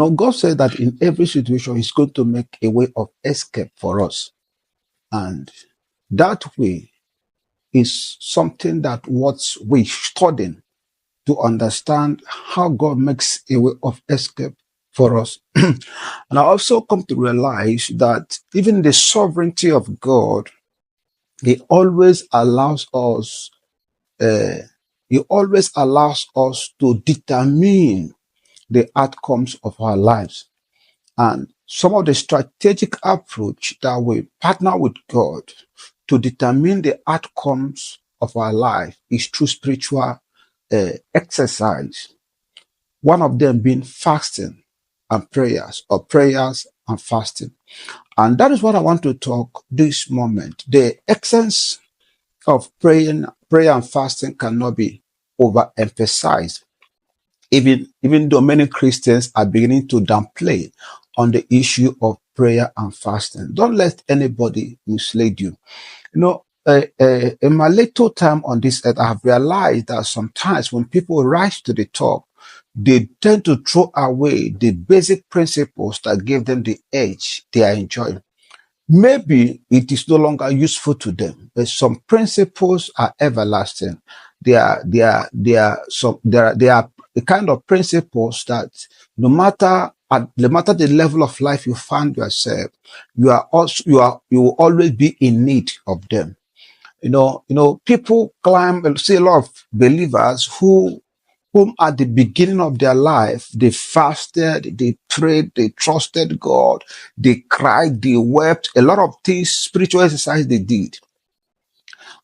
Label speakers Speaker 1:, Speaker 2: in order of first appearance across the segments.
Speaker 1: Now, God said that in every situation, He's going to make a way of escape for us. And that way is something that what we studying to understand how God makes a way of escape for us. And I also come to realize that even the sovereignty of God, He always allows us, uh, He always allows us to determine the outcomes of our lives. And some of the strategic approach that we partner with God to determine the outcomes of our life is through spiritual exercise. One of them being fasting and prayers, or prayers and fasting. And that is what I want to talk this moment. The essence of prayer and fasting cannot be overemphasized, even though many Christians are beginning to downplay on the issue of prayer and fasting. Don't let anybody mislead you. You know, in my little time on this earth, I have realized that sometimes when people rise to the top, they tend to throw away the basic principles that give them the edge they are enjoying. Maybe it is no longer useful to them, but some principles are everlasting. They are the kind of principles that no matter the level of life you find yourself, you will always be in need of them. People see a lot of believers whom at the beginning of their life, they fasted, they prayed, they trusted God, they cried, they wept, a lot of things, spiritual exercise they did.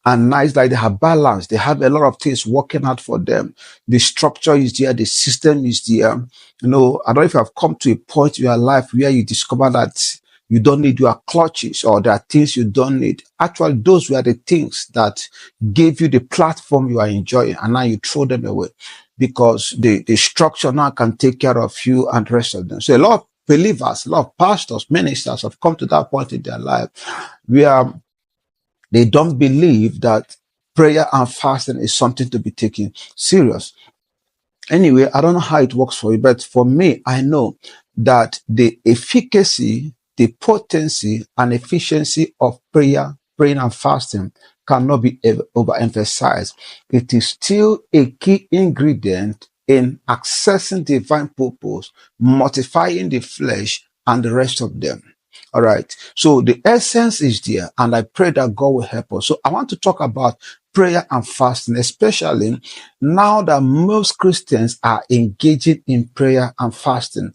Speaker 1: And now it's like they have balance. They have a lot of things working out for them. The structure is there. The system is there. I don't know if you have come to a point in your life where you discover that you don't need your clutches, or there are things you don't need. Actually, those were the things that gave you the platform you are enjoying, and now you throw them away because the structure now can take care of you and the rest of them. So a lot of believers, a lot of pastors, ministers have come to that point in their life where they don't believe that prayer and fasting is something to be taken serious. Anyway, I don't know how it works for you, but for me, I know that the efficacy, the potency, and efficiency of praying and fasting cannot be overemphasized. It is still a key ingredient in accessing divine purpose, mortifying the flesh, and the rest of them. All right. So the essence is there, and I pray that God will help us. So I want to talk about prayer and fasting, especially now that most Christians are engaging in prayer and fasting.